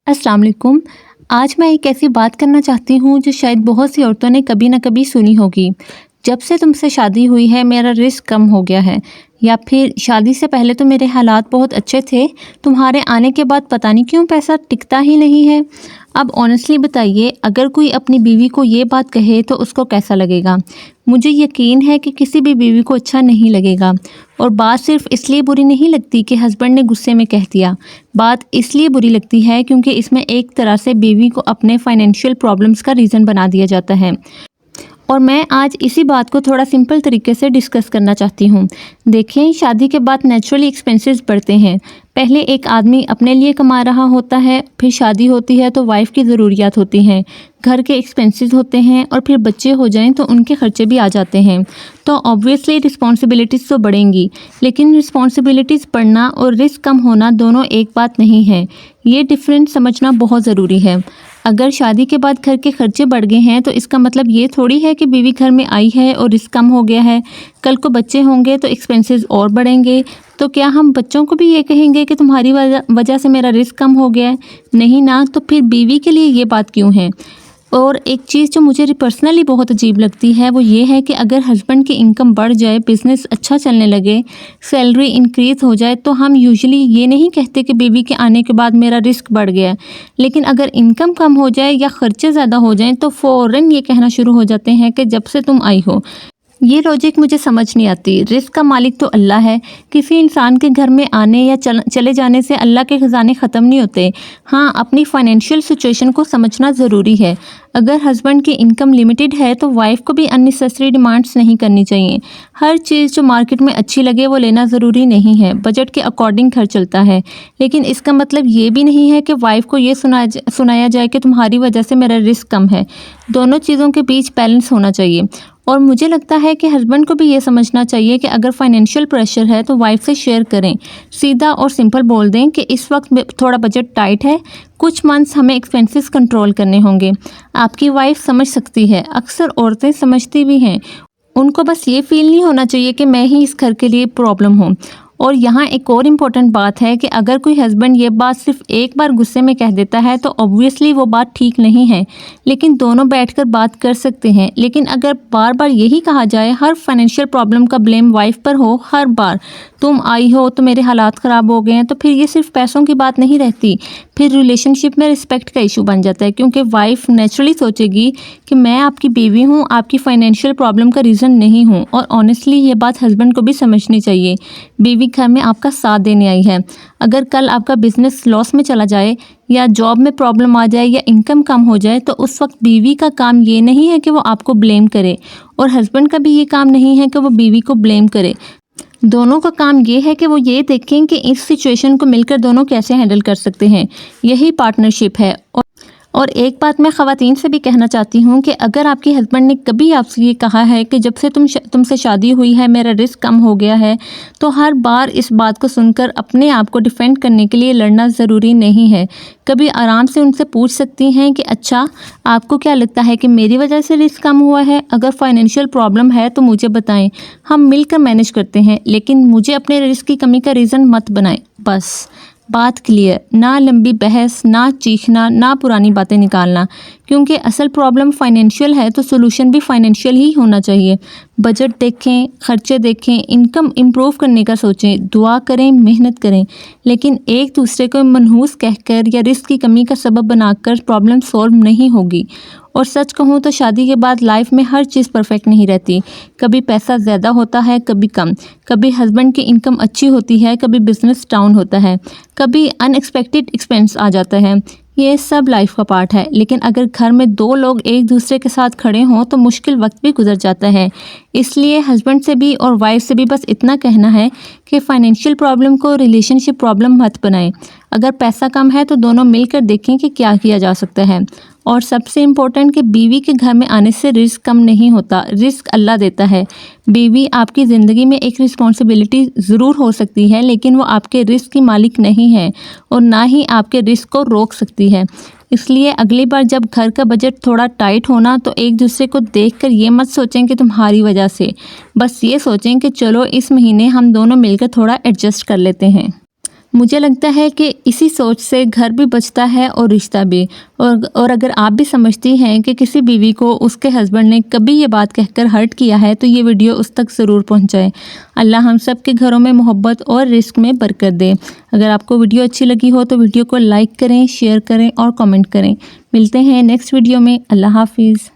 अस्सलाम वालेकुम। आज मैं एक ऐसी बात करना चाहती हूँ जो शायद बहुत सी औरतों ने कभी ना कभी सुनी होगी। जब से तुमसे शादी हुई है मेरा रिस्क कम हो गया है, या फिर शादी से पहले तो मेरे हालात बहुत अच्छे थे, तुम्हारे आने के बाद पता नहीं क्यों पैसा टिकता ही नहीं है। अब ऑनेस्टली बताइए, अगर कोई अपनी बीवी को ये बात कहे तो उसको कैसा लगेगा? मुझे यकीन है कि किसी भी बीवी को अच्छा नहीं लगेगा। और बात सिर्फ इसलिए बुरी नहीं लगती कि हस्बैंड ने गुस्से में कह दिया। बात इसलिए बुरी लगती है क्योंकि इसमें एक तरह से बीवी को अपने फाइनेंशियल प्रॉब्लम्स का रीज़न बना दिया जाता है। और मैं आज इसी बात को थोड़ा सिंपल तरीके से डिस्कस करना चाहती हूँ। देखें, शादी के बाद नेचुरली एक्सपेंसेस बढ़ते हैं। पहले एक आदमी अपने लिए कमा रहा होता है, फिर शादी होती है तो वाइफ की ज़रूरियात होती हैं, घर के एक्सपेंसेस होते हैं, और फिर बच्चे हो जाएं तो उनके खर्चे भी आ जाते हैं। तो ऑब्वियसली रिस्पॉन्सिबिलिटीज़ तो बढ़ेंगी, लेकिन रिस्पॉन्सिबिलिटीज़ बढ़ना और रिस्क कम होना दोनों एक बात नहीं है। ये डिफरेंस समझना बहुत ज़रूरी है। अगर शादी के बाद घर के खर्चे बढ़ गए हैं तो इसका मतलब ये थोड़ी है कि बीवी घर में आई है और रिस्क कम हो गया है। कल को बच्चे होंगे तो एक्सपेंसेस और बढ़ेंगे। तो क्या हम बच्चों को भी ये कहेंगे कि तुम्हारी वजह से मेरा रिस्क कम हो गया है? नहीं ना। तो फिर बीवी के लिए ये बात क्यों है? और एक चीज़ जो मुझे पर्सनली बहुत अजीब लगती है वो ये है कि अगर हस्बैंड की इनकम बढ़ जाए, बिज़नेस अच्छा चलने लगे, सैलरी इंक्रीज़ हो जाए, तो हम यूजुअली ये नहीं कहते कि बीवी के आने के बाद मेरा रिस्क बढ़ गया है। लेकिन अगर इनकम कम हो जाए या ख़र्चे ज़्यादा हो जाएं तो फ़ौरन ये कहना शुरू हो जाते हैं कि जब से तुम आई हो। ये लॉजिक मुझे समझ नहीं आती। रिस्क का मालिक तो अल्लाह है। किसी इंसान के घर में आने या चले जाने से अल्लाह के ख़जाने ख़त्म नहीं होते। हाँ, अपनी फाइनेंशियल सिचुएशन को समझना ज़रूरी है। अगर हस्बैंड की इनकम लिमिटेड है तो वाइफ को भी अननेसेसरी डिमांड्स नहीं करनी चाहिए। हर चीज़ जो मार्केट में अच्छी लगे वो लेना ज़रूरी नहीं है। बजट के अकॉर्डिंग घर चलता है। लेकिन इसका मतलब ये भी नहीं है कि वाइफ को ये सुनाया जाए कि तुम्हारी वजह से मेरा रिस्क कम है। दोनों चीज़ों के बीच बैलेंस होना चाहिए। और मुझे लगता है कि हस्बैंड को भी ये समझना चाहिए कि अगर फाइनेंशियल प्रेशर है तो वाइफ से शेयर करें। सीधा और सिंपल बोल दें कि इस वक्त थोड़ा बजट टाइट है, कुछ मंथ्स हमें एक्सपेंसेस कंट्रोल करने होंगे। आपकी वाइफ समझ सकती है। अक्सर औरतें समझती भी हैं। उनको बस ये फील नहीं होना चाहिए कि मैं ही इस घर के लिए प्रॉब्लम हूँ। और यहाँ एक और इम्पोर्टेंट बात है कि अगर कोई हस्बैंड ये बात सिर्फ एक बार गुस्से में कह देता है तो ऑब्वियसली वो बात ठीक नहीं है, लेकिन दोनों बैठकर बात कर सकते हैं। लेकिन अगर बार बार यही कहा जाए, हर फाइनेंशियल प्रॉब्लम का ब्लेम वाइफ पर हो, हर बार तुम आई हो तो मेरे हालात ख़राब हो गए हैं, तो फिर ये सिर्फ पैसों की बात नहीं रहती। फिर रिलेशनशिप में रिस्पेक्ट का इशू बन जाता है, क्योंकि वाइफ नेचुरली सोचेगी कि मैं आपकी बीवी हूँ, आपकी फाइनेंशियल प्रॉब्लम का रीज़न नहीं हूँ। और ऑनेस्टली ये बात हस्बैंड को भी समझनी चाहिए। बीवी घर में आपका साथ देने आई है। अगर कल आपका बिजनेस लॉस में चला जाए या जॉब में प्रॉब्लम आ जाए या इनकम कम हो जाए तो उस वक्त बीवी का काम ये नहीं है कि वो आपको ब्लेम करे, और हस्बैंड का भी ये काम नहीं है कि वो बीवी को ब्लेम करे। दोनों का काम ये है कि वो ये देखें कि इस सिचुएशन को मिलकर दोनों कैसे हैंडल कर सकते हैं। यही पार्टनरशिप है। और एक बात मैं ख़वातीन से भी कहना चाहती हूँ कि अगर आपके हस्बैंड ने कभी आपसे ये कहा है कि जब से तुमसे शादी हुई है मेरा रिस्क कम हो गया है, तो हर बार इस बात को सुनकर अपने आप को डिफेंड करने के लिए लड़ना ज़रूरी नहीं है। कभी आराम से उनसे पूछ सकती हैं कि अच्छा, आपको क्या लगता है कि मेरी वजह से रिस्क कम हुआ है? अगर फाइनेंशियल प्रॉब्लम है तो मुझे बताएं, हम मिलकर मैनेज करते हैं, लेकिन मुझे अपने रिस्क की कमी का रीज़न मत बनाएं। बस बात क्लियर। ना लंबी बहस, ना चीखना, ना पुरानी बातें निकालना। क्योंकि असल प्रॉब्लम फाइनेंशियल है तो सोल्यूशन भी फाइनेंशियल ही होना चाहिए। बजट देखें, खर्चे देखें, इनकम इम्प्रूव करने का सोचें, दुआ करें, मेहनत करें, लेकिन एक दूसरे को मनहूस कहकर या रिस्क की कमी का सबब बनाकर प्रॉब्लम सॉल्व नहीं होगी। और सच कहूँ तो शादी के बाद लाइफ में हर चीज़ परफेक्ट नहीं रहती। कभी पैसा ज़्यादा होता है, कभी कम। कभी हस्बैंड की इनकम अच्छी होती है, कभी बिजनेस डाउन होता है, कभी अनएक्सपेक्टेड एक्सपेंस आ जाता है। ये सब लाइफ का पार्ट है। लेकिन अगर घर में दो लोग एक दूसरे के साथ खड़े हों तो मुश्किल वक्त भी गुजर जाता है। इसलिए हस्बैंड से भी और वाइफ से भी बस इतना कहना है कि फाइनेंशियल प्रॉब्लम को रिलेशनशिप प्रॉब्लम मत बनाएं। अगर पैसा कम है तो दोनों मिलकर देखें कि क्या किया जा सकता है। और सबसे इम्पोर्टेंट कि बीवी के घर में आने से रिस्क कम नहीं होता, रिस्क अल्लाह देता है। बीवी आपकी ज़िंदगी में एक रिस्पॉन्सिबिलिटी ज़रूर हो सकती है, लेकिन वो आपके रिस्क की मालिक नहीं है और ना ही आपके रिस्क को रोक सकती है। इसलिए अगली बार जब घर का बजट थोड़ा टाइट होना तो एक दूसरे को देखकर ये मत सोचें कि तुम्हारी वजह से, बस ये सोचें कि चलो इस महीने हम दोनों मिलकर थोड़ा एडजस्ट कर लेते हैं। मुझे लगता है कि इसी सोच से घर भी बचता है और रिश्ता भी। और अगर आप भी समझती हैं कि किसी बीवी को उसके हस्बैंड ने कभी ये बात कहकर हर्ट किया है तो ये वीडियो उस तक ज़रूर पहुंचाएं। अल्लाह हम सब के घरों में मोहब्बत और रिस्क में बरकत दे। अगर आपको वीडियो अच्छी लगी हो तो वीडियो को लाइक करें, शेयर करें और कमेंट करें। मिलते हैं नेक्स्ट वीडियो में। अल्लाह हाफिज़।